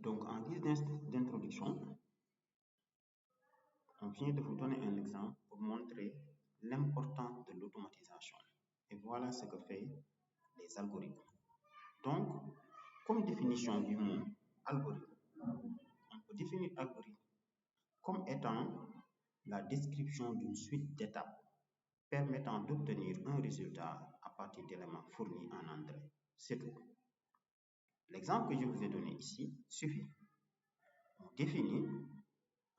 Donc, en guise d'introduction, on vient de vous donner un exemple pour montrer l'importance de l'automatisation. Et voilà ce que fait les algorithmes. Donc, comme définition du mot algorithme, on peut définir algorithme comme étant la description d'une suite d'étapes permettant d'obtenir un résultat à partir d'éléments fournis en entrée. C'est tout. L'exemple que je vous ai donné ici suffit. On définit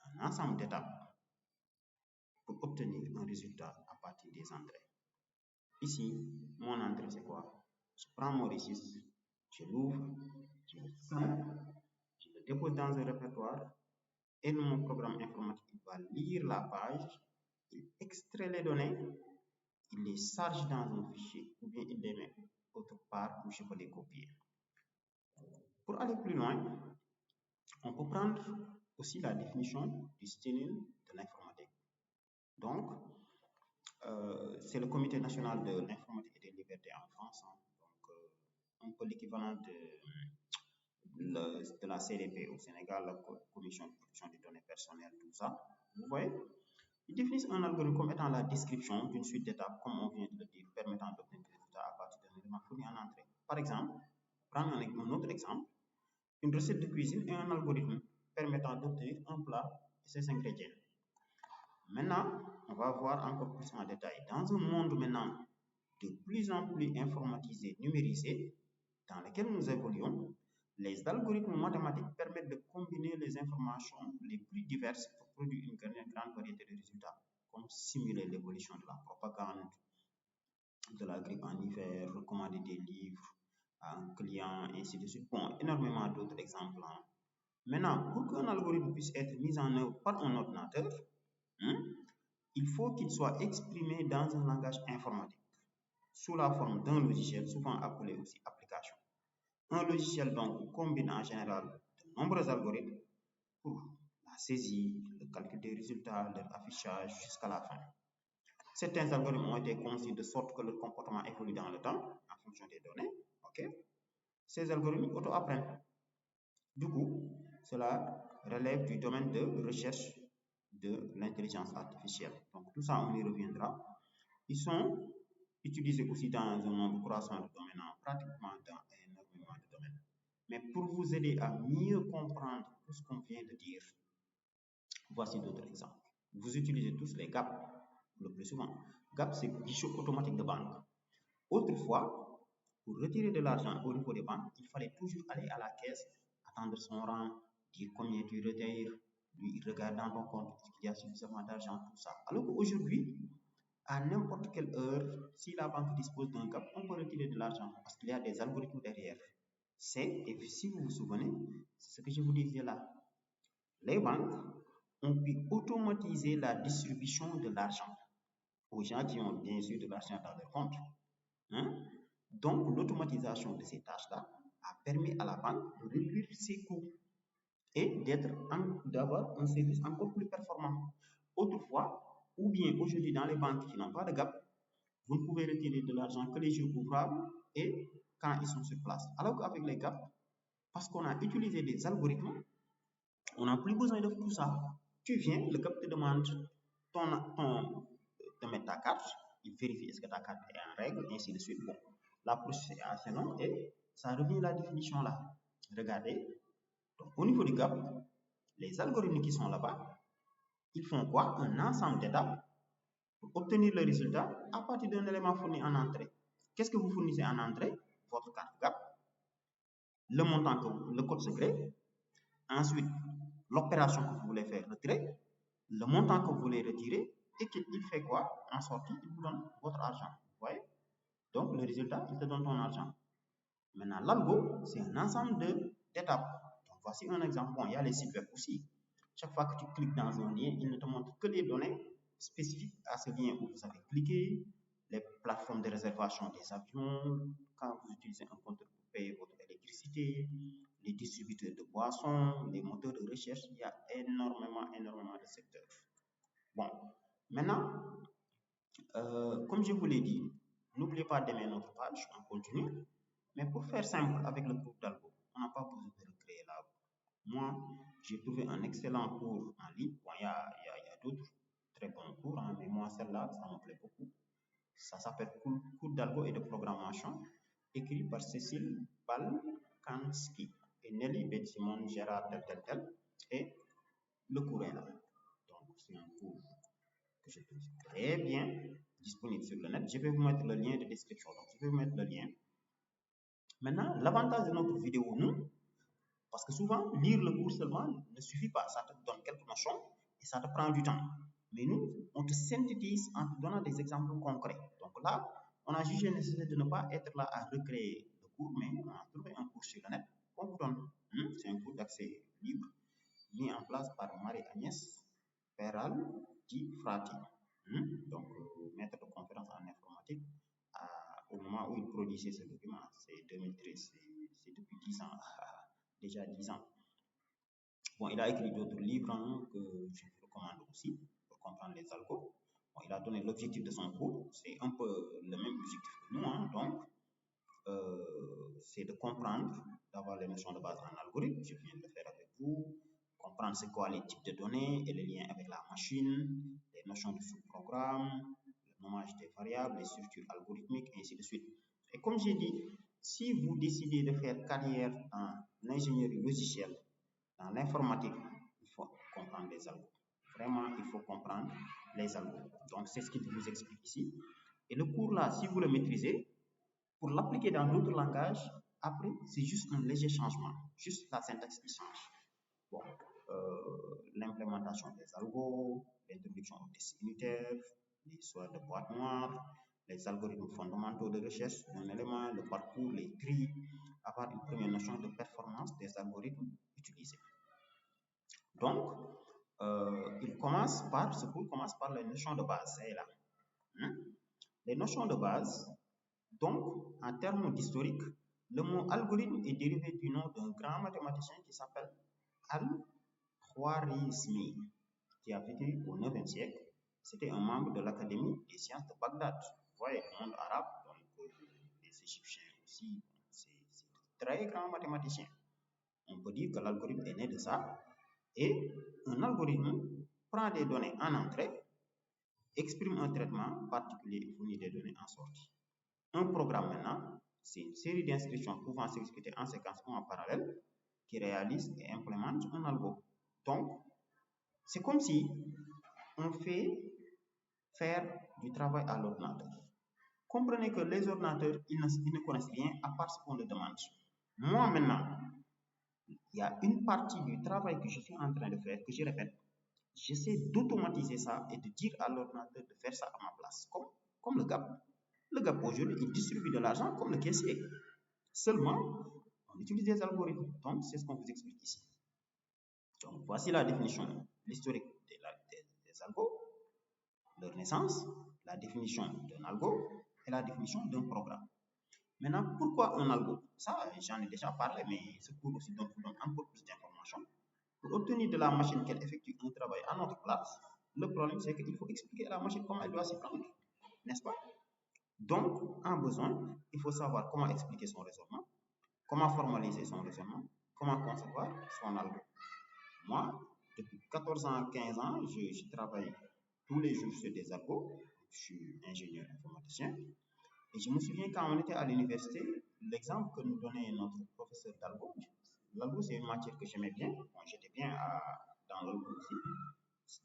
un ensemble d'étapes pour obtenir un résultat à partir des entrées. Ici, mon entrée, c'est quoi? Je prends mon registre, je l'ouvre, je le scanne, je le dépose dans un répertoire et mon programme informatique va lire la page, il extrait les données, il les charge dans un fichier ou bien il les met autre part où je peux les copier. Pour aller plus loin, on peut prendre aussi la définition du style de l'informatique. Donc, c'est le Comité national de l'informatique et des libertés en France, donc un peu l'équivalent de la CDP au Sénégal, la Commission de protection des données personnelles, tout ça. Vous voyez, ils définissent un algorithme comme étant la description d'une suite d'étapes, comme on vient de le dire, permettant d'obtenir des résultats à partir d'un élément fourni en entrée. Par exemple, prendre un autre exemple, une recette de cuisine et un algorithme permettant d'obtenir un plat et ses ingrédients. Maintenant, on va voir encore plus en détail. Dans un monde maintenant de plus en plus informatisé, numérisé, dans lequel nous évoluons, les algorithmes mathématiques permettent de combiner les informations les plus diverses pour produire une grande variété de résultats, comme simuler l'évolution de la propagande, de la grippe en hiver, recommander des livres à un client, ainsi de suite. Bon, énormément d'autres exemples. Maintenant, pour qu'un algorithme puisse être mis en œuvre par un ordinateur, il faut qu'il soit exprimé dans un langage informatique, sous la forme d'un logiciel, souvent appelé aussi application. Un logiciel donc combine en général de nombreux algorithmes pour la saisie, le calcul des résultats, leur affichage jusqu'à la fin. Certains algorithmes ont été conçus de sorte que leur comportement évolue dans le temps en fonction des données. Ces algorithmes auto-apprennent. Du coup, cela relève du domaine de recherche de l'intelligence artificielle. Donc tout ça, on y reviendra. Ils sont utilisés aussi dans un nombre croissant de domaines, pratiquement dans énormément de domaines. Mais pour vous aider à mieux comprendre tout ce qu'on vient de dire, voici d'autres exemples. Vous utilisez tous les GAP le plus souvent. GAP, c'est guichet automatique de banque. Autrefois, pour retirer de l'argent au niveau des banques, il fallait toujours aller à la caisse, attendre son rang, dire combien tu retires, lui il regarde dans ton compte, est-ce qu'il y a suffisamment d'argent, tout ça. Alors qu'aujourd'hui, à n'importe quelle heure, si la banque dispose d'un GAP, on peut retirer de l'argent parce qu'il y a des algorithmes derrière. Et si vous vous souvenez, c'est ce que je vous disais là. Les banques ont pu automatiser la distribution de l'argent aux gens qui ont bien sûr de l'argent dans leur compte. Donc, l'automatisation de ces tâches-là a permis à la banque de réduire ses coûts et d'avoir un service encore plus performant. Autrefois, ou bien aujourd'hui dans les banques qui n'ont pas de GAP, vous ne pouvez retirer de l'argent que les jours ouvrables et quand ils sont sur place. Alors qu'avec les GAP, parce qu'on a utilisé des algorithmes, on n'a plus besoin de tout ça. Tu viens, le GAP te demande de mettre ta carte, il vérifie est-ce que ta carte est en règle, et ainsi de suite. Bon, la procédure est assez longue et ça revient à la définition là. Regardez, donc au niveau du GAP, les algorithmes qui sont là-bas, ils font quoi? Un ensemble d'étapes pour obtenir le résultat à partir d'un élément fourni en entrée. Qu'est-ce que vous fournissez en entrée? Votre carte GAP, le montant le code secret, ensuite l'opération que vous voulez faire retirer, le montant que vous voulez retirer, et qu'il fait quoi? En sortie, il vous donne votre argent. Vous voyez? Donc, le résultat, il te donne ton argent. Maintenant, l'algo, c'est un ensemble d'étapes. Donc, voici un exemple. Bon, il y a les sites web aussi. Chaque fois que tu cliques dans un lien, il ne te montre que les données spécifiques à ce lien où vous avez cliqué, les plateformes de réservation des avions, quand vous utilisez un compteur pour payer votre électricité, les distributeurs de boissons, les moteurs de recherche. Il y a énormément de secteurs. Bon, maintenant, comme je vous l'ai dit, n'oubliez pas d'aimer notre page, on continue. Mais pour faire simple avec le groupe d'algo, on n'a pas besoin de recréer J'ai trouvé un excellent cours en ligne. Bon, il y a d'autres très bons cours, hein, mais moi, celle-là, ça me plaît beaucoup. Ça s'appelle Cours d'algo et de programmation, écrit par Cécile Balkanski et Nelly Betsimon Gérard tel. Et le cours est là. Donc, c'est un cours que je trouve très bien disponible sur le net. Je vais vous mettre le lien de description. Donc, je vais vous mettre le lien. Maintenant, l'avantage de notre vidéo, nous, parce que souvent, lire le cours seulement ne suffit pas. Ça te donne quelques notions et ça te prend du temps. Mais nous, on te synthétise en te donnant des exemples concrets. Donc là, on a jugé nécessaire de ne pas être là à recréer le cours, mais on a trouvé un cours sur le net qu'on vous donne. C'est un cours d'accès libre mis en place par Marie-Agnès Peral Di Frati. Donc, maître de conférence en informatique. Au moment où il produisait ce document, c'est 2013, c'est depuis 10 ans, déjà 10 ans. Bon, il a écrit d'autres livres que je vous recommande aussi pour comprendre les algos. Bon, il a donné l'objectif de son cours, c'est un peu le même objectif que nous, donc c'est de comprendre, d'avoir les notions de base en algorithme, je viens de le faire avec vous, comprendre c'est quoi les types de données et les liens avec la machine, les notions de sous-programme, le nommage des variables, les structures algorithmiques, et ainsi de suite. Et comme j'ai dit, si vous décidez de faire carrière dans l'ingénierie logicielle, dans l'informatique, il faut comprendre les algos. Vraiment, il faut comprendre les algos. Donc, c'est ce qu'il vous explique ici. Et le cours là, si vous le maîtrisez, pour l'appliquer dans d'autres langages, après, c'est juste un léger changement. Juste la syntaxe qui change. Bon, l'implémentation des algos, l'introduction aux tests unitaires, l'histoire de boîte noire, les algorithmes fondamentaux de recherche d'un élément, le parcours, les grilles, avoir une première notion de performance des algorithmes utilisés. Donc, ce cours commence par les notions de base. C'est là. Les notions de base, donc, en termes d'historique, le mot algorithme est dérivé du nom d'un grand mathématicien qui s'appelle Al-Khwarizmi, qui a vécu au 9e siècle. C'était un membre de l'Académie des sciences de Bagdad. Vous voyez, le monde arabe, donc les Égyptiens aussi, c'est de très grands mathématiciens. On peut dire que l'algorithme est né de ça. Et un algorithme prend des données en entrée, exprime un traitement particulier et fournit des données en sortie. Un programme maintenant, c'est une série d'instructions pouvant s'exécuter en séquence ou en parallèle qui réalise et implémente un algo. Donc, c'est comme si on fait faire du travail à l'ordinateur. Comprenez que les ordinateurs, ils ne connaissent rien à part ce qu'on leur demande. Moi maintenant, il y a une partie du travail que je suis en train de faire, que je répète, j'essaie d'automatiser ça et de dire à l'ordinateur de faire ça à ma place, comme le GAP. Le GAP aujourd'hui, il distribue de l'argent comme le caissier. Seulement, on utilise des algorithmes. Donc, c'est ce qu'on vous explique ici. Donc, voici la définition, l'historique des algos, leur naissance, la définition d'un algo et la définition d'un programme. Maintenant, pourquoi un algo? Ça, j'en ai déjà parlé, mais ce cours aussi vous donne encore plus d'informations. Pour obtenir de la machine qu'elle effectue un travail à notre place, le problème c'est qu'il faut expliquer à la machine comment elle doit s'y prendre, n'est-ce pas? Donc, en besoin, il faut savoir comment expliquer son raisonnement, comment formaliser son raisonnement, comment concevoir son algo. Moi, depuis 14 ans, 15 ans, je travaille tous les jours sur des algos. Je suis ingénieur informaticien. Et je me souviens quand on était à l'université, l'exemple que nous donnait notre professeur d'algo, l'algo c'est une matière que j'aimais bien, j'étais bien dans l'algo aussi.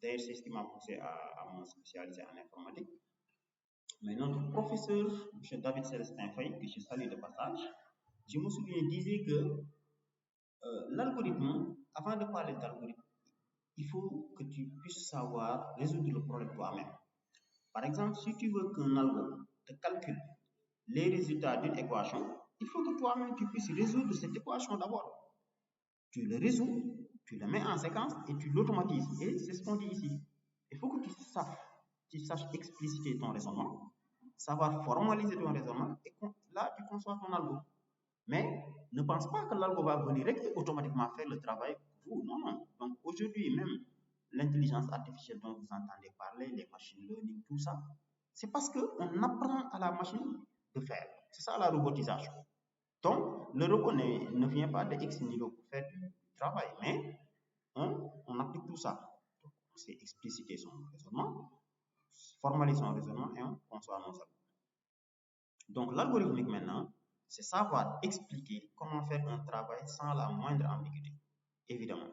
D'ailleurs, c'est ce qui m'a poussé à me spécialiser en informatique. Mais notre professeur, M. David Célestin Faye, que je salue de passage, je me souviens, disait que l'algorithme, avant de parler d'algorithme, il faut que tu puisses savoir résoudre le problème toi-même. Par exemple, si tu veux qu'un algo te calcule les résultats d'une équation, il faut que toi-même tu puisses résoudre cette équation d'abord. Tu le résous, tu le mets en séquence et tu l'automatises. Et c'est ce qu'on dit ici. Il faut que tu saches expliciter ton raisonnement, savoir formaliser ton raisonnement et là tu conçois ton algo. Mais ne pense pas que l'algo va venir automatiquement faire le travail pour vous. Non, non. Donc aujourd'hui, même l'intelligence artificielle dont vous entendez parler, les machine learning, tout ça, c'est parce qu'on apprend à la machine de faire. C'est ça la robotisation. Donc, le robot ne vient pas de ex nihilo pour faire du travail, mais on applique tout ça. Donc, on sait expliciter son raisonnement, formaliser son raisonnement et on conçoit nos algorithmes. Donc, l'algorithmique maintenant, c'est savoir expliquer comment faire un travail sans la moindre ambiguïté. Évidemment,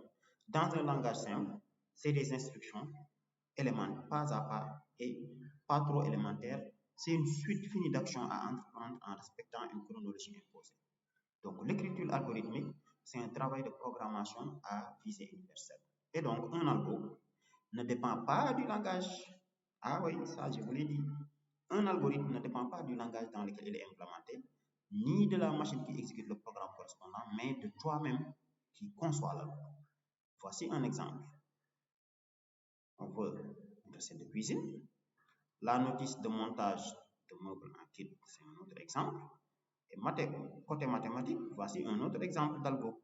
dans un langage simple, c'est des instructions élémentaires, pas à pas et pas trop élémentaires. C'est une suite finie d'actions à entreprendre en respectant une chronologie imposée. Donc, l'écriture algorithmique, c'est un travail de programmation à visée universelle. Et donc, un algo ne dépend pas du langage. Ah oui, ça, je vous l'ai dit. Un algorithme ne dépend pas du langage dans lequel il est implémenté, ni de la machine qui exécute le programme correspondant, mais de toi-même qui conçoit l'algo. Voici un exemple. On veut une recette de cuisine. La notice de montage de meubles en kit, c'est un autre exemple. Et côté mathématique, voici un autre exemple d'algo.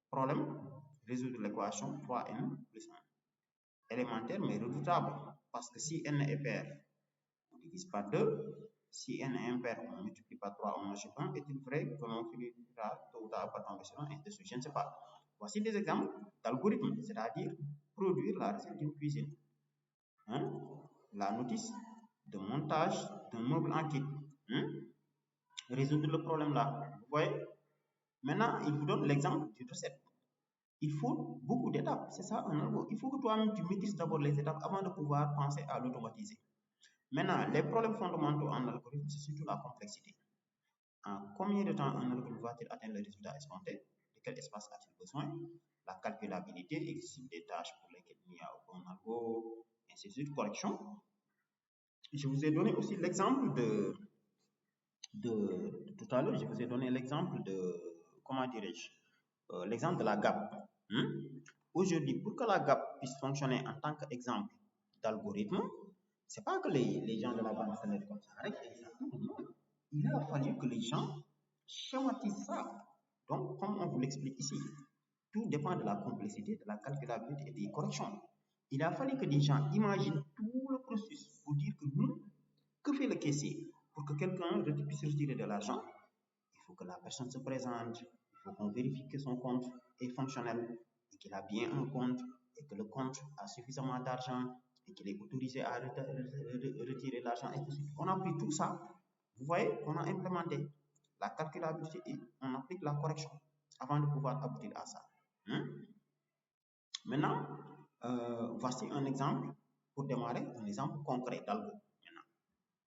Problème, résoudre l'équation 3n plus 1. Élémentaire mais redoutable, parce que si n est pair, on divise par 2. Si n est impair, on multiplie par 3, on ajoute 1. Est-il vrai que l'on finira tôt ou tard par tomber sur 1, et de suite, je ne sais pas. Voici des exemples d'algorithmes, c'est-à-dire produire la recette d'une cuisine. La notice de montage d'un meuble en kit. Résoudre le problème là. Vous voyez? Maintenant, il vous donne l'exemple d'une recette. Il faut beaucoup d'étapes. C'est ça un algo. Il faut que toi-même tu maîtrises d'abord les étapes avant de pouvoir penser à l'automatiser. Maintenant, les problèmes fondamentaux en algorithme, c'est surtout la complexité. En combien de temps un algorithme va-t-il atteindre le résultat escompté? De quel espace a-t-il besoin? La calculabilité, existe des tâches pour lesquelles il n'y a aucun algo, ainsi de suite, correction. Je vous ai donné aussi l'exemple de tout à l'heure, je vous ai donné l'exemple de, comment dirais-je, l'exemple de la GAP. Aujourd'hui, pour que la GAP puisse fonctionner en tant qu'exemple d'algorithme, c'est pas que les gens de la banque se mettent comme ça, non. Il a fallu que les gens schématisent ça. Donc, comme on vous l'explique ici, tout dépend de la complexité, de la calculabilité et des corrections. Il a fallu que des gens imaginent tout le processus pour dire que nous, que fait le caissier? Pour que quelqu'un puisse retirer de l'argent, il faut que la personne se présente, il faut qu'on vérifie que son compte est fonctionnel et qu'il a bien un compte et que le compte a suffisamment d'argent et qu'il est autorisé à retirer l'argent et tout ça. On a pris tout ça, vous voyez, on a implémenté la calculabilité et on applique la correction avant de pouvoir aboutir à ça. Maintenant, voici un exemple pour démarrer, un exemple concret d'algo.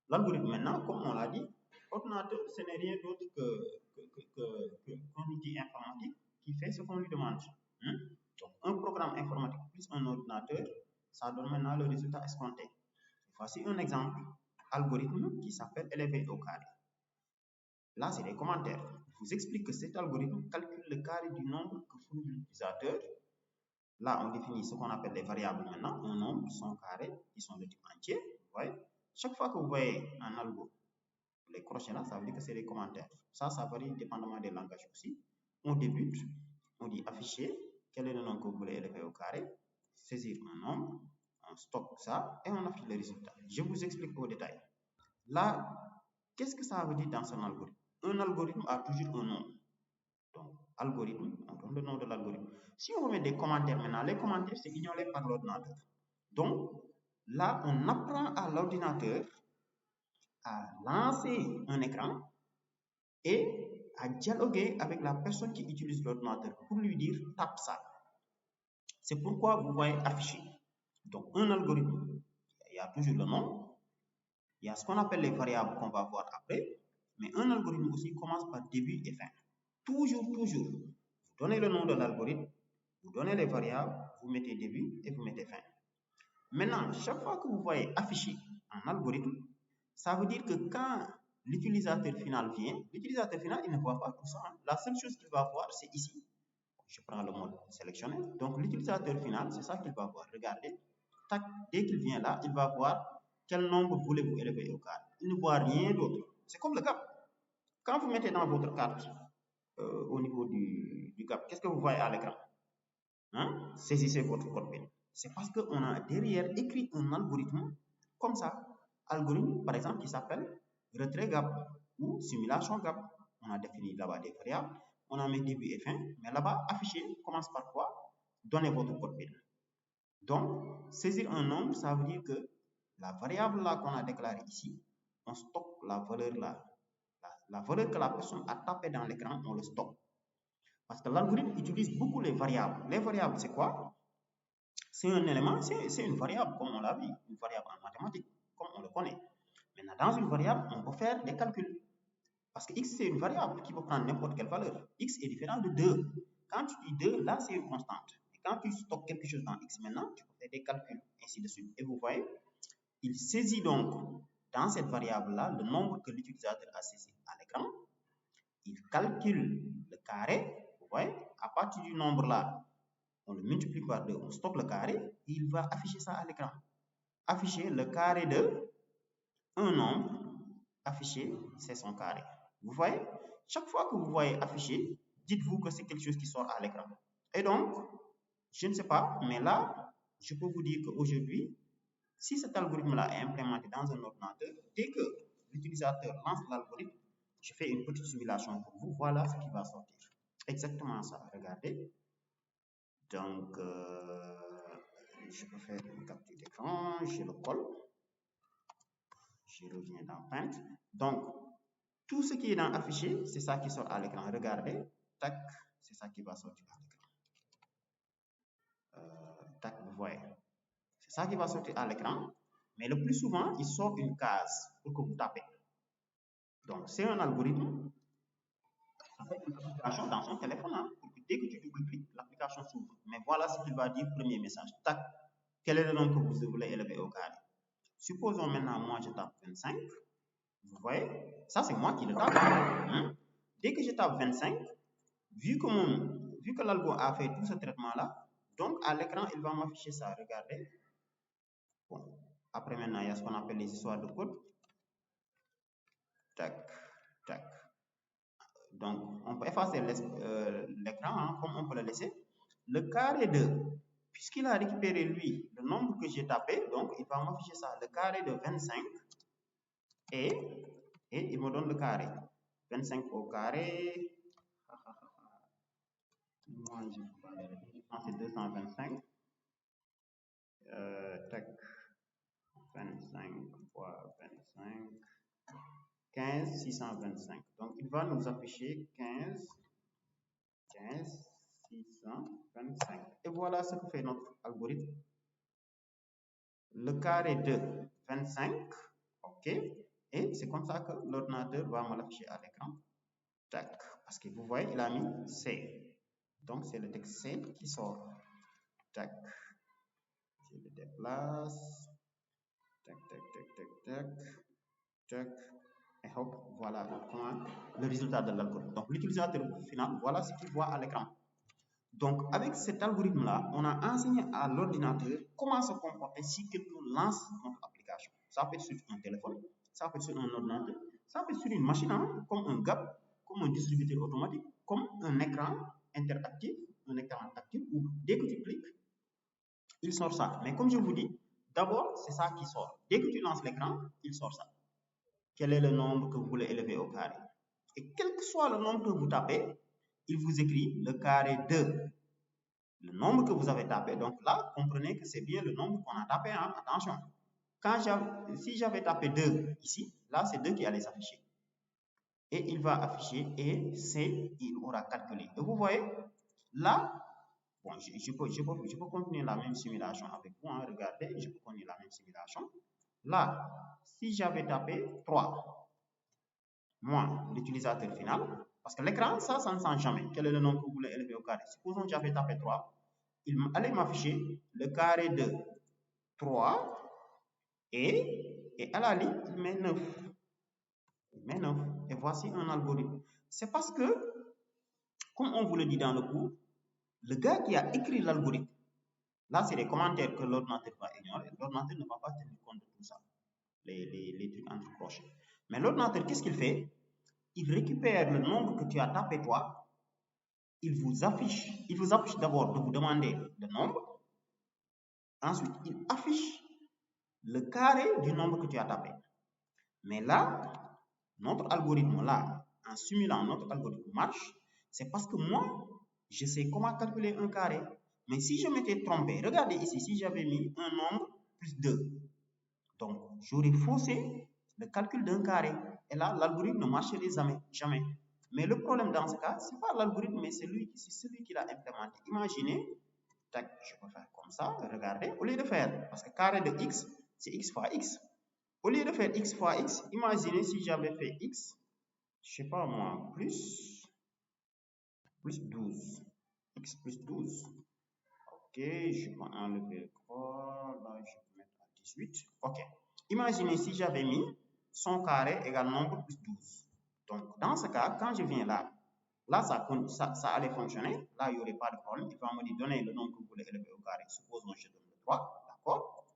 L'algorithme maintenant, comme on l'a dit, ordinateur, ce n'est rien d'autre qu'un outil informatique qui fait ce qu'on lui demande. Donc, un programme informatique plus un ordinateur, ça donne maintenant le résultat escompté. Voici un exemple algorithme qui s'appelle élevé au carré. Là, c'est des commentaires. Je vous explique que cet algorithme calcule le carré du nombre que fournit l'utilisateur. Là, on définit ce qu'on appelle les variables maintenant, un nombre, son carré, qui sont de type entier. Vous voyez? Chaque fois que vous voyez un algo, les crochets là, ça veut dire que c'est des commentaires. Ça varie dépendamment des langages aussi. On débute, on dit afficher, quel est le nombre que vous voulez élever au carré, saisir un nombre, on stocke ça et on affiche le résultat. Je vous explique au détail. Là, qu'est-ce que ça veut dire dans un algorithme? Un algorithme a toujours un nom. Donc, algorithme, on donne le nom de l'algorithme. Si on met des commentaires maintenant, les commentaires, c'est ignoré par l'ordinateur. Donc, là, on apprend à l'ordinateur à lancer un écran et à dialoguer avec la personne qui utilise l'ordinateur pour lui dire tape ça. C'est pourquoi vous voyez afficher. Donc, un algorithme, il y a toujours le nom, il y a ce qu'on appelle les variables qu'on va voir après, mais un algorithme aussi commence par début et fin. Toujours. Vous donnez le nom de l'algorithme, vous donnez les variables, vous mettez début et vous mettez fin. Maintenant, chaque fois que vous voyez afficher un algorithme, ça veut dire que quand l'utilisateur final vient, l'utilisateur final, il ne voit pas tout ça. La seule chose qu'il va voir, c'est ici. Je prends le mode sélectionné. Donc, l'utilisateur final, c'est ça qu'il va voir. Regardez, tac, dès qu'il vient là, il va voir quel nombre voulez-vous élever au carré. Il ne voit rien d'autre. C'est comme le gap. Quand vous mettez dans votre carte au niveau du gap, qu'est-ce que vous voyez à l'écran? Saisissez votre code PIN. C'est parce qu'on a derrière écrit un algorithme comme ça. Algorithme, par exemple, qui s'appelle retrait gap ou simulation gap. On a défini là-bas des variables, on a mis début et fin, mais là-bas, affiché commence par quoi? donnez votre code PIN. Donc, saisir un nombre, ça veut dire que la variable là qu'on a déclarée ici, on stocke la valeur là. La valeur que la personne a tapée dans l'écran, on le stocke. Parce que l'algorithme utilise beaucoup les variables. Les variables, c'est quoi? C'est un élément, c'est une variable, comme on l'a vu, une variable en mathématiques, comme on le connaît. Maintenant, dans une variable, on peut faire des calculs. Parce que x, c'est une variable qui peut prendre n'importe quelle valeur. X est différent de 2. Quand tu dis 2, là, c'est une constante. Et quand tu stockes quelque chose dans x maintenant, tu peux faire des calculs, ainsi de suite. Et vous voyez, il saisit donc dans cette variable-là le nombre que l'utilisateur a saisi à l'écran. Il calcule le carré. Vous voyez, à partir du nombre-là, on le multiplie par 2, on stocke le carré, et il va afficher ça à l'écran. Afficher le carré de un nombre, affiché, c'est son carré. Vous voyez, chaque fois que vous voyez affiché, dites-vous que c'est quelque chose qui sort à l'écran. Et donc, je ne sais pas, mais là, je peux vous dire qu'aujourd'hui, si cet algorithme-là est implémenté dans un ordinateur, dès que l'utilisateur lance l'algorithme, je fais une petite simulation pour vous, voilà ce qui va sortir. Exactement ça, regardez. Donc, je peux faire une capture d'écran, je le colle. Je reviens dans Paint. Donc, tout ce qui est dans affiché, c'est ça qui sort à l'écran. Regardez, tac, c'est ça qui va sortir à l'écran. Tac, vous voyez. C'est ça qui va sortir à l'écran. Mais le plus souvent, il sort une case pour que vous tapez. Donc, c'est un algorithme. Ça fait une application dans son téléphone. Hein, pour que dès que tu double-cliques, l'application s'ouvre. Mais voilà ce qu'il va dire, premier message. Tac, quel est le nombre que vous voulez élever au carré? Supposons maintenant, moi, je tape 25. Vous voyez, ça c'est moi qui le tape. Hein? Dès que je tape 25, vu que l'algo a fait tout ce traitement-là, donc à l'écran, il va m'afficher ça. Regardez. Bon. Après maintenant, il y a ce qu'on appelle les histoires de code. Tac, tac. Donc, on peut effacer l'écran, hein, comme on peut le laisser. Le carré de, puisqu'il a récupéré lui le nombre que j'ai tapé, donc il va m'afficher ça, le carré de 25 et il me donne le carré. 25 au carré. Moi, je pense que c'est 225. Tac. 25 fois 25. 15, 625. Donc, il va nous afficher 15, 625. Et voilà ce que fait notre algorithme. Le carré de 25. OK. Et c'est comme ça que l'ordinateur va me l'afficher à l'écran. Tac. Parce que vous voyez, il a mis C. Donc, c'est le texte C qui sort. Tac. Je le déplace. Tac, tac, tac, tac, tac. Tac. Et hop, voilà le résultat de l'algorithme. Donc, l'utilisateur final, voilà ce qu'il voit à l'écran. Donc, avec cet algorithme-là, on a enseigné à l'ordinateur comment se comporter si quelqu'un lance notre application. Ça peut être sur un téléphone, ça peut être sur un ordinateur, ça peut être sur une machine, hein, comme un GAP, comme un distributeur automatique, comme un écran interactif, un écran actif, où dès que tu cliques, il sort ça. Mais comme je vous dis, d'abord, c'est ça qui sort. Dès que tu lances l'écran, il sort ça. Quel est le nombre que vous voulez élever au carré? Et quel que soit le nombre que vous tapez, il vous écrit le carré de le nombre que vous avez tapé. Donc là, comprenez que c'est bien le nombre qu'on a tapé. Hein? Attention. Si j'avais tapé 2 ici, là, c'est 2 qui allait s'afficher. Et il va afficher et C, il aura calculé. Et vous voyez, là, bon, je peux continuer la même simulation avec vous. Hein? Regardez, je peux continuer la même simulation. Là, si j'avais tapé 3, moi, l'utilisateur final, parce que l'écran, ça ne change jamais. Quel est le nombre que vous voulez élever au carré? Supposons que j'avais tapé 3, il allait m'afficher le carré de 3 et à la ligne, il met 9. Il met 9. Et voici un algorithme. C'est parce que, comme on vous le dit dans le cours, le gars qui a écrit l'algorithme, là, c'est des commentaires que l'ordinateur va ignorer. L'ordinateur ne va pas tenir compte de tout ça, les trucs entre crochets. Mais l'ordinateur, qu'est-ce qu'il fait? Il récupère le nombre que tu as tapé toi, il vous affiche d'abord de vous demander le nombre, ensuite il affiche le carré du nombre que tu as tapé. Mais là, notre algorithme là, en simulant notre algorithme marche, c'est parce que moi, je sais comment calculer un carré. Mais si je m'étais trompé, regardez ici, si j'avais mis un nombre plus 2, donc j'aurais faussé le calcul d'un carré. Et là, l'algorithme ne marcherait jamais. Mais le problème dans ce cas, ce n'est pas l'algorithme, mais c'est celui qui l'a implémenté. Imaginez, tac, je peux faire comme ça, regardez, au lieu de faire, parce que carré de x, c'est x fois x. Au lieu de faire x fois x, imaginez si j'avais fait x, je ne sais pas moi, plus 12. X plus 12. Ok, je vais enlever le 3. Là, je vais mettre à 18. Ok. Imaginez si j'avais mis son carré égale nombre plus 12. Donc, dans ce cas, quand je viens là, ça allait fonctionner. Là, il n'y aurait pas de problème. Il va me dire, donnez le nombre que vous voulez élever au carré. Supposons que je donne le 3. D'accord?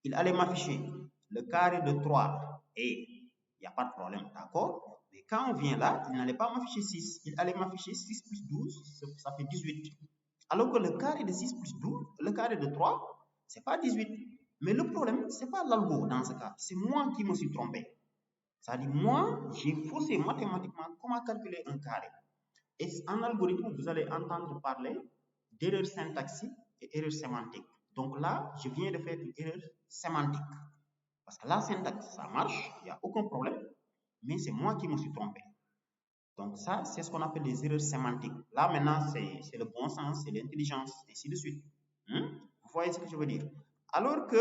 Il allait m'afficher le carré de 3 et il n'y a pas de problème. D'accord? Mais quand on vient là, il n'allait pas m'afficher 6. Il allait m'afficher 6 plus 12, ça fait 18. Alors que le carré de 6 plus 12, le carré de 3, c'est pas 18. Mais le problème, c'est pas l'algo dans ce cas. C'est moi qui me suis trompé. C'est-à-dire, moi, j'ai faussé mathématiquement comment calculer un carré. Et en algorithme, vous allez entendre parler d'erreur syntaxique et erreur sémantique. Donc là, je viens de faire une erreur sémantique. Parce que la syntaxe, ça marche, il n'y a aucun problème, mais c'est moi qui me suis trompé. Donc ça, c'est ce qu'on appelle les erreurs sémantiques. Là, maintenant, c'est le bon sens, c'est l'intelligence, et ainsi de suite. Vous voyez ce que je veux dire? Alors que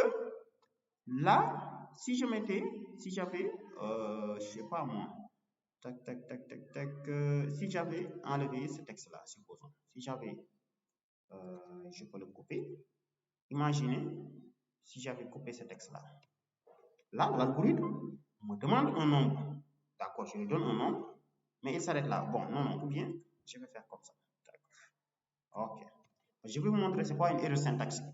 là, si j'avais, je sais pas moi, si j'avais enlevé ce texte-là, supposons, si j'avais, je peux le couper. Imaginez si j'avais coupé ce texte-là. Là, l'algorithme me demande un nombre. D'accord, je lui donne un nombre, mais il s'arrête là. Bon, non, ou bien, je vais faire comme ça. Ok. Je vais vous montrer c'est quoi une erreur syntaxique.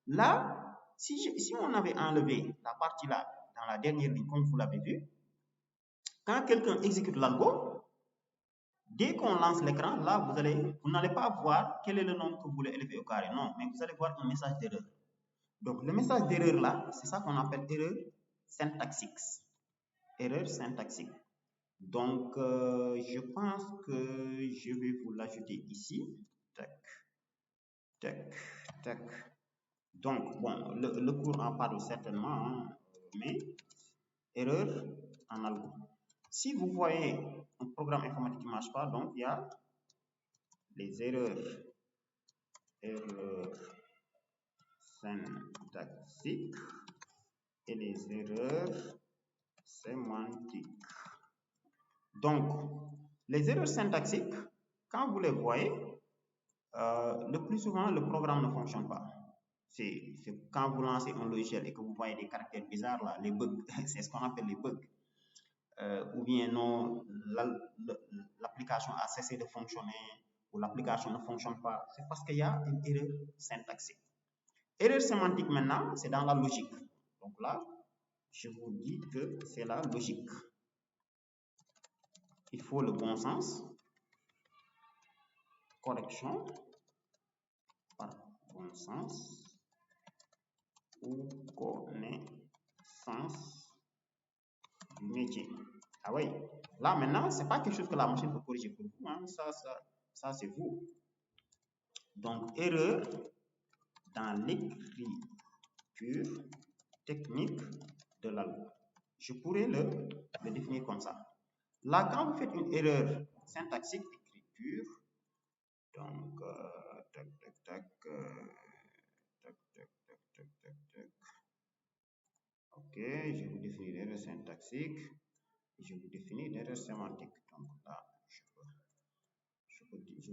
Là, si on avait enlevé la partie là, dans la dernière ligne, comme vous l'avez vu, quand quelqu'un exécute l'algo, dès qu'on lance l'écran, là, vous n'allez pas voir quel est le nombre que vous voulez élever au carré. Non, mais vous allez voir un message d'erreur. Donc, le message d'erreur là, c'est ça qu'on appelle erreur syntaxique. Erreur syntaxique. Donc, je pense que je vais vous l'ajouter ici. Tac. Donc, bon, le cours en parle certainement, hein, mais erreur en algo. Si vous voyez un programme informatique qui ne marche pas, donc il y a les erreurs syntaxiques et les erreurs sémantiques. Donc, les erreurs syntaxiques, quand vous les voyez, le plus souvent, le programme ne fonctionne pas. C'est quand vous lancez un logiciel et que vous voyez des caractères bizarres, là, les bugs, c'est ce qu'on appelle les bugs. Ou bien non, l'application a cessé de fonctionner, ou l'application ne fonctionne pas, c'est parce qu'il y a une erreur syntaxique. Erreur sémantique maintenant, c'est dans la logique. Donc là, je vous dis que c'est la logique. Il faut le bon sens, correction par bon sens ou connaissance du métier. Ah oui, là maintenant, c'est pas quelque chose que la machine peut corriger pour vous, hein. Ça c'est vous. Donc, erreur dans l'écriture technique de l'algo. Je pourrais le définir comme ça. Là, quand vous faites une erreur syntaxique d'écriture, donc, ok, je vous définis l'erreur syntaxique et je vous définis l'erreur sémantique. Donc là, je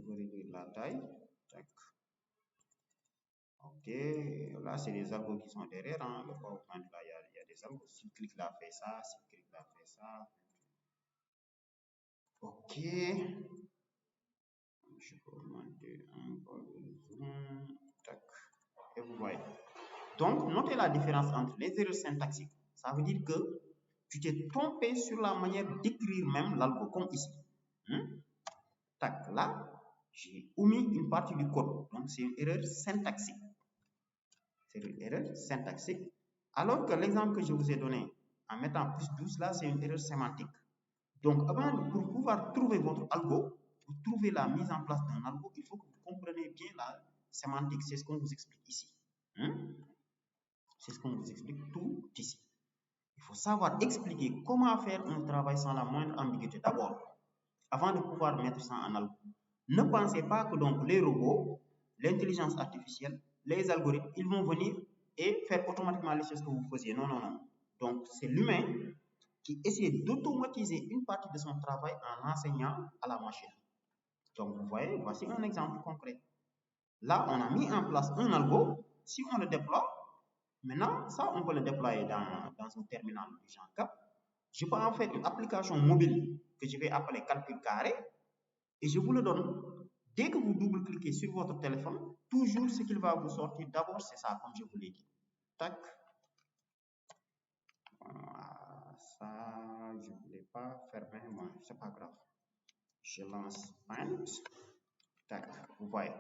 peux réduire la taille. Tac. Ok, là, c'est les algos qui sont derrière. Hein. Le PowerPoint, là, il y a des algos. Si clique là, fait ça. Si clique là, fait ça. Ok. Je peux augmenter un peu le zoom. Tac. Et vous voyez. Donc, notez la différence entre les erreurs syntaxiques. Ça veut dire que tu t'es trompé sur la manière d'écrire même l'algo, comme ici. Tac, là, j'ai omis une partie du code. Donc, c'est une erreur syntaxique. C'est une erreur syntaxique. Alors que l'exemple que je vous ai donné, en mettant plus 12, là, c'est une erreur sémantique. Donc, pour pouvoir trouver votre algo, pour trouver la mise en place d'un algo, il faut que vous compreniez bien sémantique, c'est ce qu'on vous explique ici. C'est ce qu'on vous explique tout ici. Il faut savoir expliquer comment faire un travail sans la moindre ambiguïté d'abord, avant de pouvoir mettre ça en algo. Ne pensez pas que donc les robots, l'intelligence artificielle, les algorithmes, ils vont venir et faire automatiquement les choses que vous faisiez. Non, non, non. Donc, c'est l'humain qui essaie d'automatiser une partie de son travail en enseignant à la machine. Donc, vous voyez, voici un exemple concret. Là, on a mis en place un algo. Si on le déploie, maintenant, ça, on peut le déployer dans un terminal du genre CAP. Je peux en faire une application mobile que je vais appeler calcul carré et je vous le donne. Dès que vous double-cliquez sur votre téléphone, toujours ce qu'il va vous sortir d'abord, c'est ça, comme je vous l'ai dit. Tac. Ça, je ne voulais pas fermer, bon, c'est pas grave. Je lance Paint. Tac, vous voyez.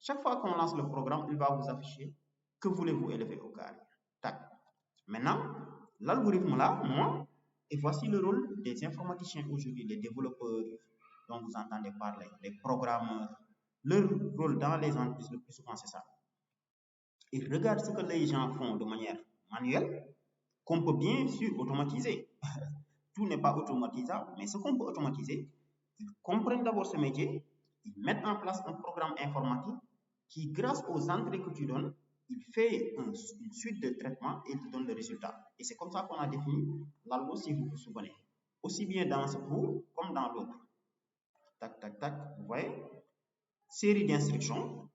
Chaque fois qu'on lance le programme, il va vous afficher que voulez-vous élever au carré. Tac. Maintenant, l'algorithme là, moi, et voici le rôle des informaticiens aujourd'hui, les développeurs dont vous entendez parler, les programmeurs. Leur rôle dans les entreprises, le plus souvent, c'est ça. Ils regardent ce que les gens font de manière manuelle, qu'on peut bien sûr automatiser. Tout n'est pas automatisable, mais ce qu'on peut automatiser, ils comprennent d'abord ce métier, ils mettent en place un programme informatique qui, grâce aux entrées que tu donnes, il fait une suite de traitements et il te donne le résultat. Et c'est comme ça qu'on a défini l'algo, si vous vous souvenez. Aussi bien dans ce cours comme dans l'autre. Tac, tac, tac, vous voyez. Série d'instructions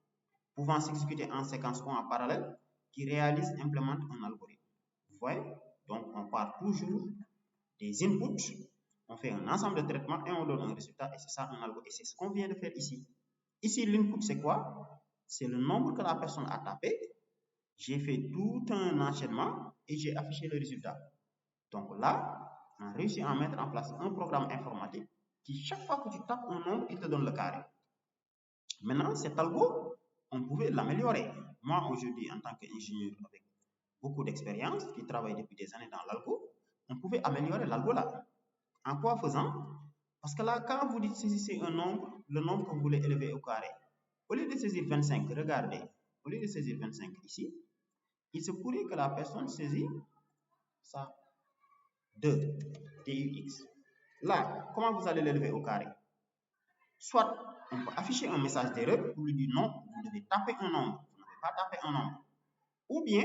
pouvant s'exécuter en séquence ou en parallèle qui réalise, implémente un algorithme. Vous voyez. Donc, on part toujours des inputs, on fait un ensemble de traitements et on donne un résultat et c'est ça un algo. Et c'est ce qu'on vient de faire ici. Ici, l'input, c'est quoi? C'est le nombre que la personne a tapé. J'ai fait tout un enchaînement et j'ai affiché le résultat. Donc là, on a réussi à mettre en place un programme informatique qui, chaque fois que tu tapes un nombre, il te donne le carré. Maintenant, cet algo, on pouvait l'améliorer. Moi, aujourd'hui, en tant qu'ingénieur avec beaucoup d'expérience, qui travaille depuis des années dans l'algo, on pouvait améliorer l'algo là. En quoi faisant? Parce que là, quand vous dites saisissez un nombre, le nombre que vous voulez élever au carré, au lieu de saisir 25, regardez, au lieu de saisir 25 ici, il se pourrait que la personne saisit ça, 2, TUX. Là, comment vous allez l'élever au carré? Soit on peut afficher un message d'erreur pour lui dire non, vous devez taper un nombre, vous ne devez pas taper un nombre. Ou bien,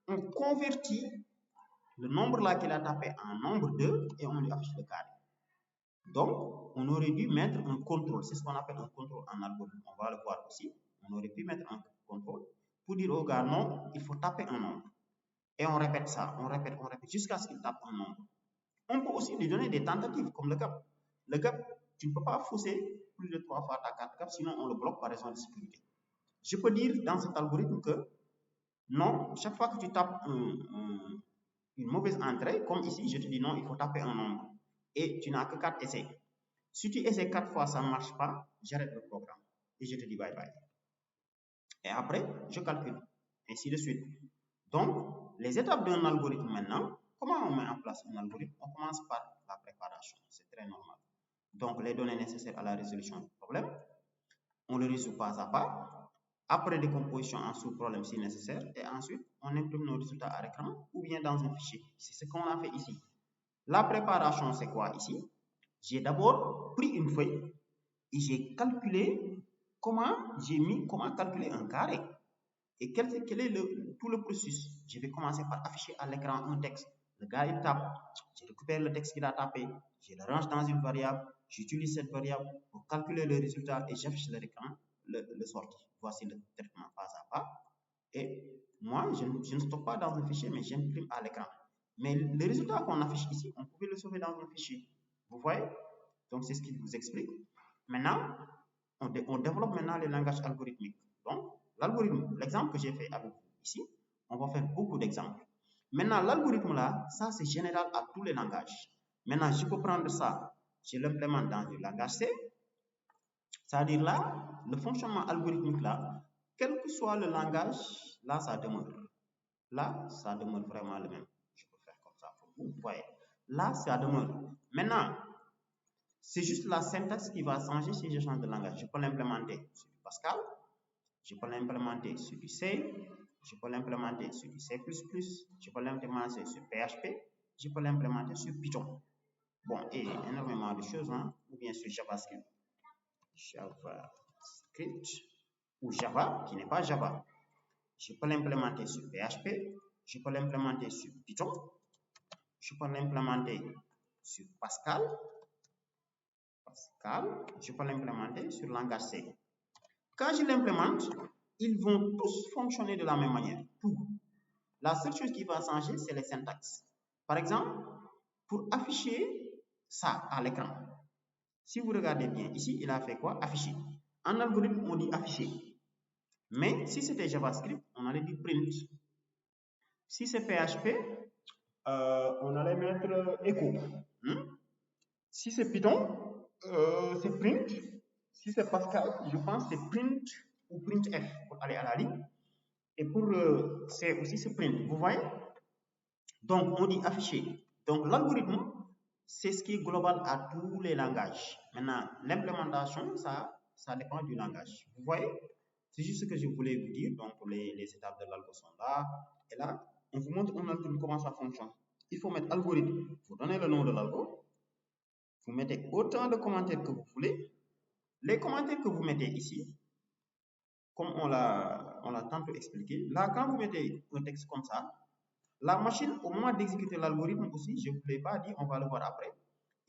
on convertit le nombre là qu'il a tapé en nombre 2 et on lui affiche le carré. Donc, on aurait dû mettre un contrôle. C'est ce qu'on appelle un contrôle en algorithme. On va le voir aussi. On aurait pu mettre un contrôle pour dire au gars non, il faut taper un nombre. Et on répète ça, on répète jusqu'à ce qu'il tape un nombre. On peut aussi lui donner des tentatives comme le gap. Le gap, tu ne peux pas fausser plus de 3 fois ta carte gap, sinon on le bloque par raison de sécurité. Je peux dire dans cet algorithme que non, chaque fois que tu tapes une mauvaise entrée, comme ici, je te dis non, il faut taper un nombre. Et tu n'as que 4 essais. Si tu essaies 4 fois, ça ne marche pas, j'arrête le programme. Et je te dis bye bye. Et après, je calcule. Ainsi de suite. Donc, les étapes d'un algorithme maintenant, comment on met en place un algorithme? On commence par la préparation. C'est très normal. Donc, les données nécessaires à la résolution du problème, on le résout pas à pas. Après, décomposition en sous-problème si nécessaire. Et ensuite, on imprime nos résultats à l'écran ou bien dans un fichier. C'est ce qu'on a fait ici. La préparation, c'est quoi ici? J'ai d'abord pris une feuille et j'ai calculé comment calculer un carré. Et quel est tout le processus? Je vais commencer par afficher à l'écran un texte. Le gars, il tape. Je récupère le texte qu'il a tapé. Je le range dans une variable. J'utilise cette variable pour calculer le résultat et j'affiche à l'écran le sorti. Voici le traitement pas à pas. Et moi, je ne stocke pas dans un fichier, mais j'imprime à l'écran. Mais le résultat qu'on affiche ici, on pouvait le sauver dans un fichier. Vous voyez? Donc, c'est ce qu'il vous explique. Maintenant, on développe maintenant les langages algorithmiques. Donc, l'algorithme, l'exemple que j'ai fait avec vous ici, on va faire beaucoup d'exemples. Maintenant, l'algorithme là, ça c'est général à tous les langages. Maintenant, je peux prendre ça, je l'implémente dans le langage C. C'est-à-dire là, le fonctionnement algorithmique là, quel que soit le langage, là, ça demeure. Là, ça demeure vraiment le même. Je peux faire comme ça pour vous. Vous voyez. Là, ça demeure. Maintenant, c'est juste la syntaxe qui va changer si je change de langage. Je peux l'implémenter sur Pascal. Je peux l'implémenter sur du C, je peux l'implémenter sur du C++, je peux l'implémenter sur PHP, je peux l'implémenter sur Python. Bon, et énormément de choses, hein, ou bien sur JavaScript. Ou Java, qui n'est pas Java. Je peux l'implémenter sur PHP, je peux l'implémenter sur Python, je peux l'implémenter sur Pascal, je peux l'implémenter sur langage C. Quand je l'implémente, ils vont tous fonctionner de la même manière, tout. La seule chose qui va changer, c'est les syntaxes. Par exemple, pour afficher ça à l'écran, si vous regardez bien, ici, il a fait quoi? Afficher. En algorithme, on dit afficher. Mais si c'était JavaScript, on allait dire print. Si c'est PHP, on allait mettre echo. Si c'est Python, c'est print. Si c'est Pascal, je pense que c'est print ou printf pour aller à la ligne. Et pour C aussi, c'est print. Vous voyez? Donc, on dit afficher. Donc, l'algorithme, c'est ce qui est global à tous les langages. Maintenant, l'implémentation, ça dépend du langage. Vous voyez? C'est juste ce que je voulais vous dire. Donc, les étapes de l'algo sont là. Et là, on vous montre un algorithme comment ça fonctionne. Il faut mettre algorithme. Vous donnez le nom de l'algo. Vous mettez autant de commentaires que vous voulez. Les commentaires que vous mettez ici, comme on l'a tantôt expliqué, là, quand vous mettez un texte comme ça, la machine, au moment d'exécuter l'algorithme aussi, je ne vous l'ai pas dit, on va le voir après.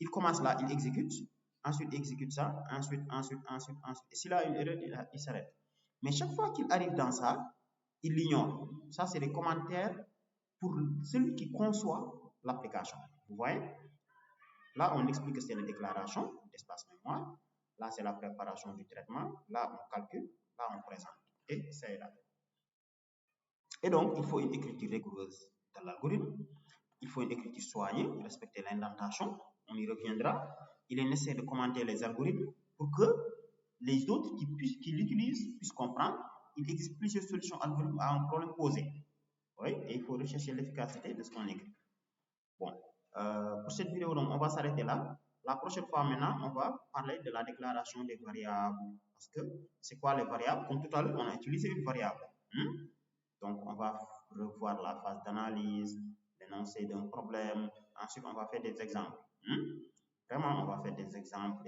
Il commence là, il exécute. Ensuite, il exécute ça. Ensuite. Et s'il a une erreur, il s'arrête. Mais chaque fois qu'il arrive dans ça, il l'ignore. Ça, c'est les commentaires pour celui qui conçoit l'application. Vous voyez? Là, on explique que c'est la déclaration d'espace mémoire. Là, c'est la préparation du traitement. Là, on calcule. Là, on présente. Et c'est là. Et donc, il faut une écriture rigoureuse dans l'algorithme. Il faut une écriture soignée, respecter l'indentation. On y reviendra. Il est nécessaire de commenter les algorithmes pour que les autres qui l'utilisent puissent comprendre. Il existe plusieurs solutions algorithmiques à un problème posé. Oui, et il faut rechercher l'efficacité de ce qu'on écrit. Bon, pour cette vidéo, donc, on va s'arrêter là. La prochaine fois, maintenant, on va parler de la déclaration des variables. Parce que c'est quoi les variables? Comme tout à l'heure, on a utilisé une variable. Donc, on va revoir la phase d'analyse, l'énoncé d'un problème. Ensuite, on va faire des exemples. Vraiment, on va faire des exemples.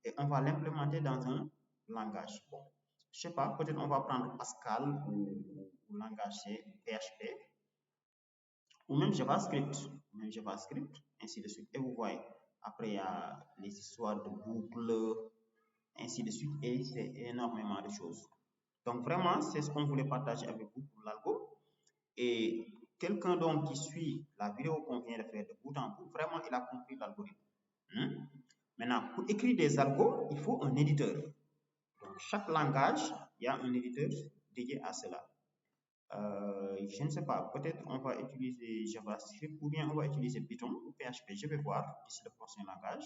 Et on va l'implémenter dans un langage. Bon, je sais pas, peut-être on va prendre Pascal ou langage C, PHP, ou même JavaScript, ainsi de suite. Et vous voyez, après, il y a les histoires de boucles, ainsi de suite, et c'est énormément de choses. Donc, vraiment, c'est ce qu'on voulait partager avec vous pour l'algo. Et quelqu'un donc qui suit la vidéo qu'on vient de faire de bout en bout, vraiment, il a compris l'algorithme. Maintenant, pour écrire des algos, il faut un éditeur. Donc, chaque langage, il y a un éditeur dédié à cela. Je ne sais pas, peut-être on va utiliser JavaScript ou bien on va utiliser Python ou PHP. Je vais voir d'ici le prochain langage.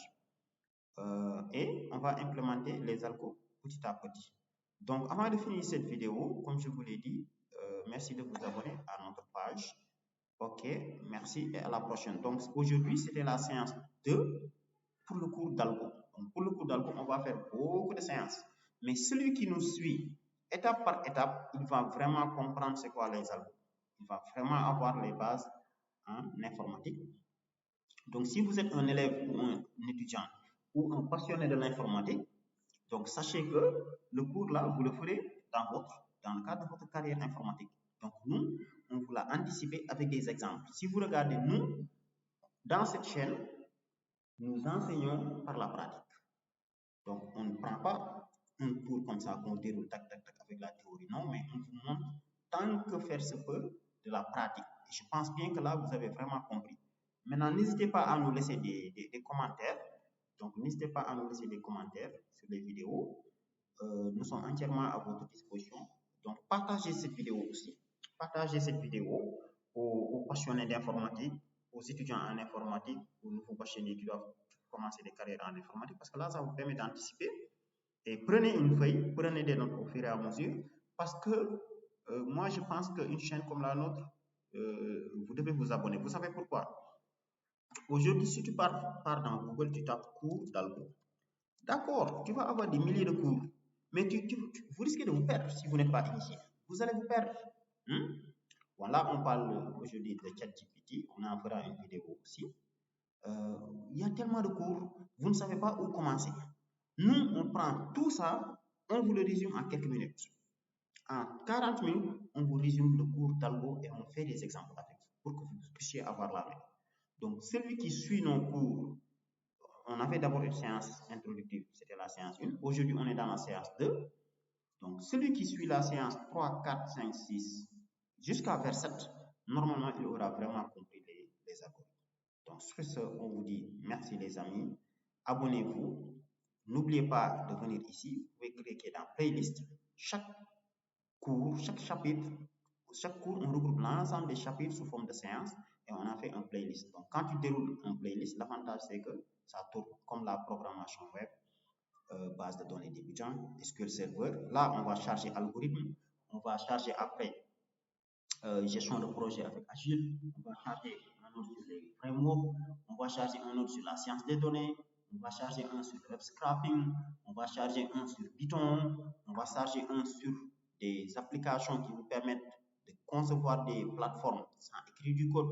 Et on va implémenter les algos petit à petit. Donc, avant de finir cette vidéo, comme je vous l'ai dit, merci de vous abonner à notre page. Ok, merci et à la prochaine. Donc, aujourd'hui, c'était la séance 2 pour le cours d'algo. Donc, pour le cours d'algo, on va faire beaucoup de séances. Mais celui qui nous suit étape par étape, il va vraiment comprendre c'est quoi les algos. Il va vraiment avoir les bases en informatique. Donc, si vous êtes un élève ou un étudiant ou un passionné de l'informatique, donc sachez que le cours là, vous le ferez dans le cadre de votre carrière informatique. Donc, nous, on vous l'a anticipé avec des exemples. Si vous regardez, nous, dans cette chaîne, nous enseignons par la pratique. Donc, on ne prend pas un cours comme ça qu'on déroule tac avec la théorie. Non, mais on vous montre tant que faire se peut de la pratique. Et je pense bien que là, vous avez vraiment compris. Maintenant, n'hésitez pas à nous laisser des commentaires. Donc, n'hésitez pas à nous laisser des commentaires sur les vidéos. Nous sommes entièrement à votre disposition. Donc, partagez cette vidéo aussi. Partagez cette vidéo aux passionnés d'informatique, aux étudiants en informatique, aux nouveaux passionnés qui doivent commencer des carrières en informatique, parce que là, ça vous permet d'anticiper. Et prenez une feuille, prenez des notes au fur et à mesure, parce que moi, je pense qu'une chaîne comme la nôtre, vous devez vous abonner. Vous savez pourquoi? Aujourd'hui, si tu pars dans Google, tu tapes cours d'algo. D'accord, tu vas avoir des milliers de cours. Mais vous risquez de vous perdre si vous n'êtes pas initié. Vous allez vous perdre. Voilà, on parle aujourd'hui de ChatGPT. On en fera une vidéo aussi. Il y a tellement de cours, vous ne savez pas où commencer. Nous, on prend tout ça, on vous le résume en quelques minutes. En 40 minutes, on vous résume le cours Talgo et on fait des exemples avec vous pour que vous puissiez avoir la main. Donc, celui qui suit nos cours, on a fait d'abord une séance introductive, c'était la séance 1. Aujourd'hui, on est dans la séance 2. Donc, celui qui suit la séance 3, 4, 5, 6 jusqu'à vers 7, normalement, il aura vraiment compris les algorithmes. Donc, sur ce, on vous dit merci les amis. Abonnez-vous. N'oubliez pas de venir ici. Vous pouvez cliquer dans playlist. Chaque cours, chaque chapitre, chaque cours, on regroupe l'ensemble des chapitres sous forme de séance et on a fait un playlist. Donc, quand tu déroules un playlist, l'avantage c'est que ça tourne comme la programmation web, base de données débutant, SQL Server. Là, on va charger algorithme, on va charger après gestion de projet avec Agile, on va charger un autre sur les frameworks, on va charger un autre sur la science des données, on va charger un sur le web scrapping, on va charger un sur Python, on va charger un sur des applications qui vous permettent de concevoir des plateformes sans écrire du code.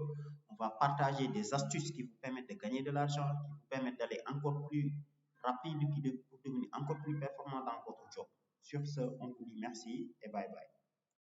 On va partager des astuces qui vous permettent de gagner de l'argent, qui vous permettent d'aller encore plus rapide, pour devenir encore plus performant dans votre job. Sur ce, on vous dit merci et bye bye.